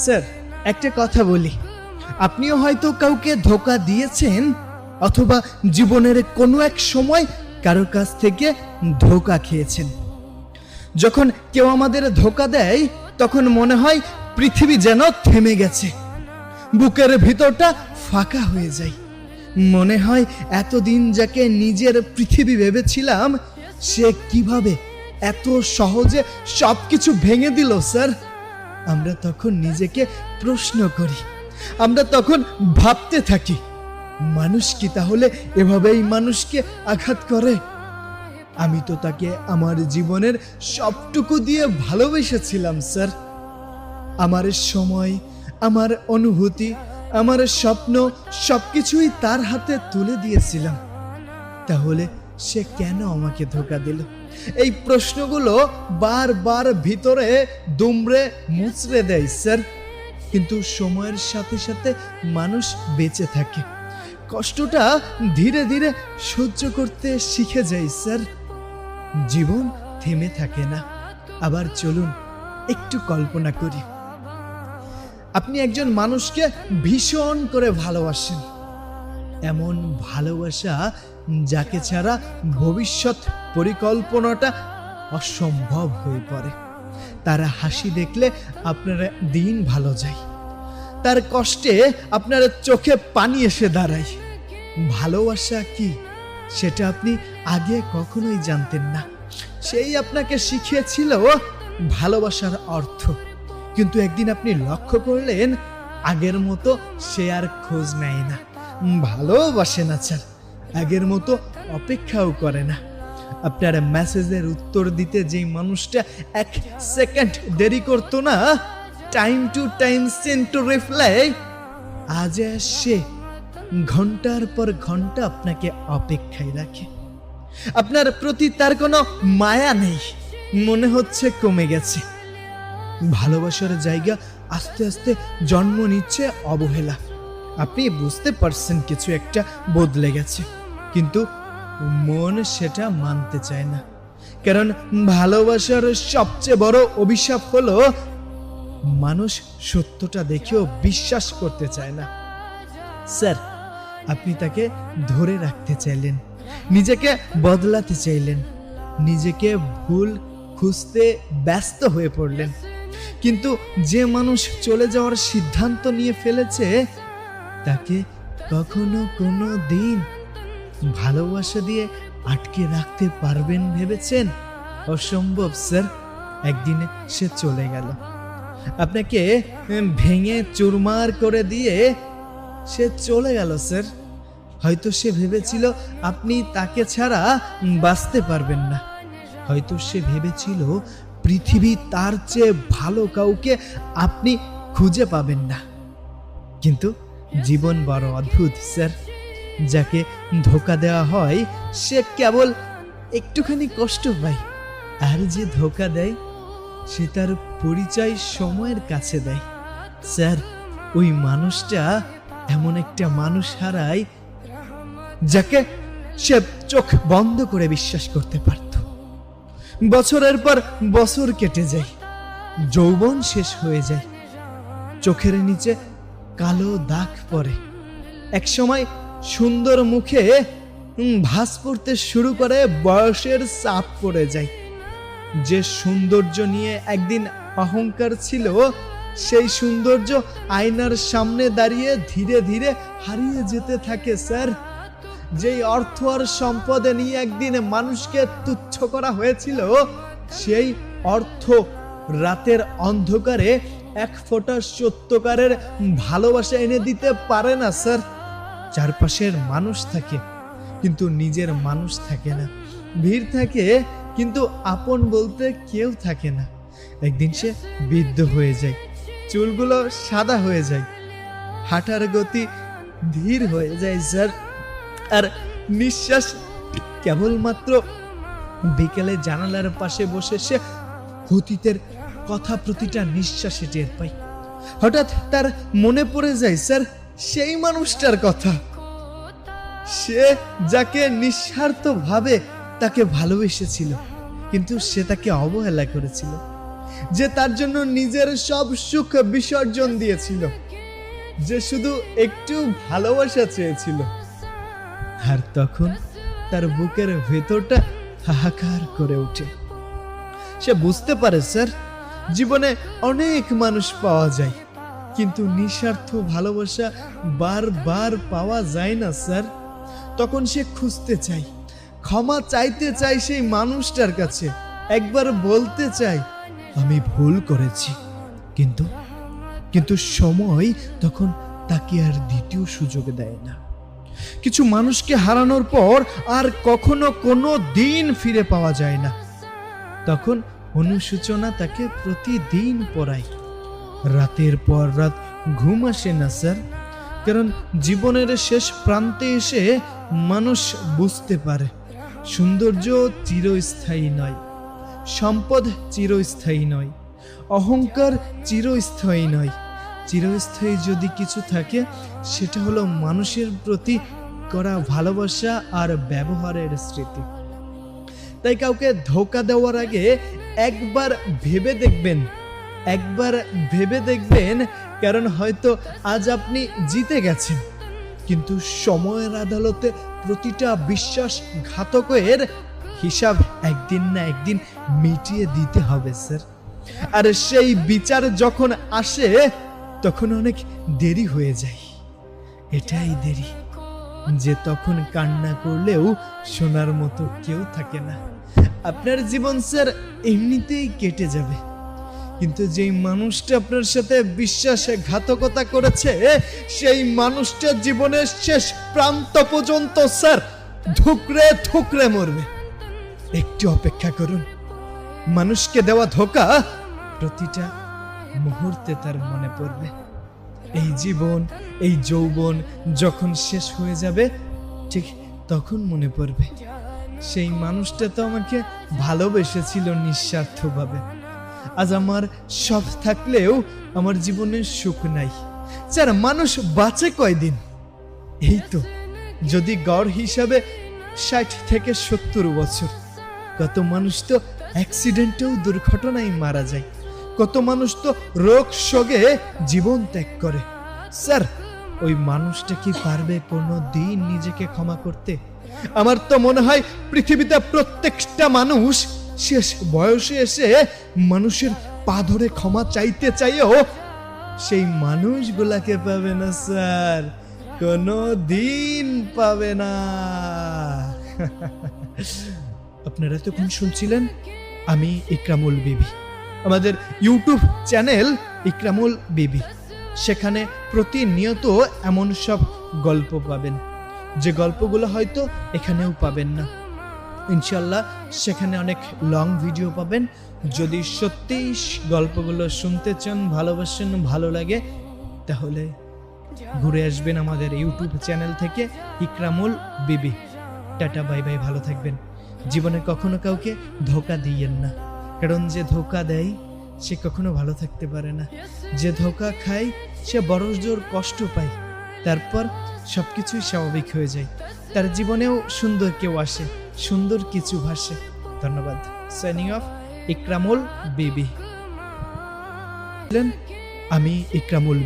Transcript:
Sir, একটা কথা বলি, আপনিও হয়তো কাউকে ধোঁকা দিয়েছেন অথবা জীবনের কোনো এক সময় কারো কাছ থেকে ধোঁকা খেয়েছেন। যখন কেউ আমাদের ধোঁকা দেয় তখন মনে হয় পৃথিবী যেন থেমে গেছে, বুকের ভিতরটা ফাঁকা হয়ে যায়। মনে হয় এতদিন যাকে নিজের পৃথিবী ভেবেছিলাম সে কিভাবে এত সহজে সবকিছু ভেঙে দিল। স্যার, আমরা তখন নিজেকে প্রশ্ন করি, আমরা তখন ভাবতে থাকি, মানুষ কি তাহলে এভাবেই মানুষকে আঘাত করে? আমি তো তাকে আমার জীবনের সবটুকু দিয়ে ভালোবেসেছিলাম স্যার। আমার সময়, আমার অনুভূতি, আমার স্বপ্ন সবকিছুই তার হাতে তুলে দিয়েছিলাম। তাহলে সে কেন আমাকে ধোঁকা দিল? এই প্রশ্নগুলো বারবার ভিতরে দুমড়ে মুচড়ে দেয় স্যার। কিন্তু সময়ের সাথে সাথে মানুষ বেঁচে থাকে, কষ্টটা ধীরে ধীরে সহ্য করতে শিখে যায় স্যার। জীবন থেমে থাকে না। আবার চলুন একটু কল্পনা করি, আপনি একজন মানুষকে ভীষণ করে ভালোবাসেন, এমন ভালোবাসা যাকে ছাড়া ভবিষ্যৎ পরিকল্পনাটা অসম্ভব হয়ে পড়ে। তার হাসি দেখলে আপনার দিন ভালো যায়, তার কষ্টে আপনার চোখে পানি এসে দাঁড়ায়। ভালোবাসা কি সেটা আপনি আগে কখনোই জানতেন না, সেই আপনাকে শিখিয়েছিল ভালোবাসার অর্থ। কিন্তু একদিন আপনি লক্ষ্য করলেন আগের মতো সে আর খোঁজ নেয় না, ভালোবাসে না স্যার, আগের মতো অপেক্ষাও করে না। আপনার মেসেজের উত্তর দিতে যেই মানুষটা 1 সেকেন্ড দেরি করতো না, time to time send to reply, আজ সে ঘন্টার পর ঘন্টা আপনাকে অপেক্ষায় রাখে। আপনার প্রতি তার কোনো মায়া নেই, মনে হচ্ছে কমে গেছে। ভালোবাসার জায়গা আস্তে আস্তে জন্ম নিচ্ছে অবহেলা। আপনি বুঝতে পারছেন কিছু একটা বদলে গেছে, কিন্তু মন সেটা মানতে চায় না। কারণ ভালোবাসার সবচেয়ে বড় অভিশাপ হলো মানুষ সত্যটা দেখেও বিশ্বাস করতে চায় না। স্যার, আপনি তাকে ধরে রাখতে চাইলেন, নিজেকে বদলাতে চাইলেন, নিজেকে ভুল খুঁজতে ব্যস্ত হয়ে পড়লেন। কিন্তু যে মানুষ চলে যাওয়ার সিদ্ধান্ত নিয়ে ফেলেছে তাকে কখনো কোনো দিন ভালোবাসা দিয়ে আটকে রাখতে পারবেন ভেবেছেন? অসম্ভব স্যার। একদিনে সে চলে গেল, আপনাকে ভেঙে চুরমার করে দিয়ে সে চলে গেল স্যার। হয়তো সে ভেবেছিল আপনি তাকে ছাড়া বাঁচতে পারবেন না, হয়তো সে ভেবেছিল পৃথিবী তার চেয়ে ভালো কাউকে আপনি খুঁজে পাবেন না। কিন্তু জীবন বড় অদ্ভুত স্যার, যাকে ধোঁকা দেওয়া হয় সে কেবল একটুখানি কষ্ট পায়, আর যে ধোঁকা দেয় সে তার পরিচয় সময়ের কাছে দেয়। স্যার, ওই মানুষটা এমন একটা মানুষ হারায় যাকে সে চোখ বন্ধ করে বিশ্বাস করতে পারত। বছরের পর বছর কেটে যায়, যৌবন শেষ হয়ে যায়, চোখের নিচে কালো দাগ পড়ে। একসময় সুন্দর মুখে ভাঁজ পড়তে শুরু করে, বয়সের চাপ পড়ে যায়। যে সৌন্দর্য নিয়ে একদিন অহংকার ছিল, সেই সৌন্দর্য আয়নার সামনে দাঁড়িয়ে ধীরে ধীরে হারিয়ে যেতে থাকে স্যার। যেই অর্থ আর সম্পদ নিয়ে একদিন মানুষকে তুচ্ছ করা হয়েছিল, সেই অর্থ রাতের অন্ধকারে এক ফোঁটা সত্যকারের ভালোবাসা এনে দিতে পারে না স্যার। চারপাশের মানুষ থাকে কিন্তু নিজের মানুষ থাকে না, ভিড় থাকে কিন্তু আপন বলতে কেউ থাকে না। একদিন সে বৃদ্ধ হয়ে যায়, চুলগুলো সাদা হয়ে যায়, হাঁটার গতি ধীর হয়ে যায় স্যার, আর নিঃশ্বাস কেবলমাত্র বিকেলে জানালার পাশে বসে সে অতীতের কথা প্রতিটা নিঃশ্বাসে টের পায়। হঠাৎ তার মনে পড়ে যায় স্যার সেই মানুষটার কথা, সে যাকে নিঃস্বার্থভাবে তাকে ভালোবেসেছিল, কিন্তু সে তাকে অবহেলা করেছিল। যে তার জন্য নিজের সব সুখ বিসর্জন দিয়েছিল, যে শুধু একটু ভালোবাসা চেয়েছিল। আর তখন তার বুকের ভেতরটা হাহাকার করে ওঠে। সে বুঝতে পারে স্যার, জীবনে অনেক মানুষ পাওয়া যায়, কিন্তু নিঃস্বার্থ ভালোবাসা বারবার পাওয়া যায় না স্যার। তখন সে খুঁজতে চায়, ক্ষমা চাইতে চায় সেই মানুষটার কাছে, একবার বলতে চায় আমি ভুল করেছি। কিন্তু সময় তখন তাকে আর দ্বিতীয় সুযোগ দেয় না। কিছু মানুষকে হারানোর পর আর কখনো কোনো দিন ফিরে পাওয়া যায় না। তখন অনুশোচনা তাকে প্রতিদিন পড়ায়। রাতের পর রাত ঘুম আসে না স্যার, কারণ জীবনের শেষ প্রান্তে এসে মানুষ বুঝতে পারে সৌন্দর্য চিরস্থায়ী নয়, সম্পদ চিরস্থায়ী নয়, অহংকার চিরস্থায়ী নয়। চিরস্থায়ী যদি কিছু থাকে সেটা হলো মানুষের প্রতি করা ভালোবাসা আর ব্যবহারের স্মৃতি। তাই কাউকে ধোঁকা দেওয়ার আগে একবার ভেবে দেখবেন, কারণ হয়তো আজ আপনি জিতে গেছেন, কিন্তু সময়ের আদালতে প্রতিটা বিশ্বাসঘাতকের হিসাব একদিন না একদিন মিটিয়ে দিতে হবে স্যার। আর সেই বিচার যখন আসে তখন অনেক দেরি হয়ে যায়। এটাই দেরি যে তখন কান্না করলেও শোনার মতো কেউ থাকে না। আপনার জীবন স্যার এমনিতেই কেটে যাবে, কিন্তু যেই মানুষটা আপনার সাথে বিশ্বাসঘাতকতা করেছে সেই মানুষটা জীবনের শেষ প্রান্ত পর্যন্ত স্যার ঠুকরে ঠুকরে মরবে। একটু অপেক্ষা করুন, মানুষকে দেওয়া ধোঁকা প্রতিটা মুহূর্তে তার মনে পড়বে। এই জীবন, এই যৌবন যখন শেষ হয়ে যাবে ঠিক তখন মনে পড়বে সেই মানুষটা তো আমাকে ভালোবেসেছিল নিঃস্বার্থভাবে। আজ আমার সব থাকলেও আমার জীবনে সুখ নাই। স্যার মানুষ বাঁচে কয়দিন? এই তো যদি গড় হিসাবে 60 থেকে 70 বছর। কত মানুষ তো অ্যাক্সিডেন্টেও দুর্ঘটনায় মারা যায়, কত মানুষ তো রোগ শোকে জীবন ত্যাগ করে। স্যার ওই মানুষটা কি পারবে কোনো দিন নিজেকে ক্ষমা করতে? আমার তো মনে হয় পৃথিবীতে প্রত্যেকটা মানুষ শেষ বয়সে এসে মানুষের পা ধরে ক্ষমা চাইতে চাইও সেই মানুষগুলাকে পাবে না স্যার, কোনো দিন পাবে না। আপনারা তখন শুনছিলেন আমি ইকরামুল বিবি, আমাদের ইউটিউব চ্যানেল ইকরামুল বিবি। সেখানে প্রতিনিয়ত এমন সব গল্প পাবেন যে গল্পগুলো হয়তো এখানেও পাবেন না। ইনশাল্লাহ সেখানে অনেক লং ভিডিও পাবেন। যদি সত্যিই গল্পগুলো শুনতে চান, ভালোবাসেন, ভালো লাগে, তাহলে ঘুরে আসবেন আমাদের ইউটিউব চ্যানেল থেকে ইকরামুল বিবি। টাটা, বাই বাই, ভালো থাকবেন। জীবনে কখনো কাউকে ধোঁকা দিয়েন না, কারণ যে ধোঁকা দেয় সে কখনো ভালো থাকতে পারে না। যে ধোঁকা খায় সে বড় জোর কষ্ট পায়, তারপর সবকিছুই স্বাভাবিক হয়ে যায়। তার জীবনেও সুন্দর কেউ আসে, সুন্দর কিছু ভাসে। ধন্যবাদ। সাইনিং অফ, ইকরামুল বিবি। আমি ইকরামুল।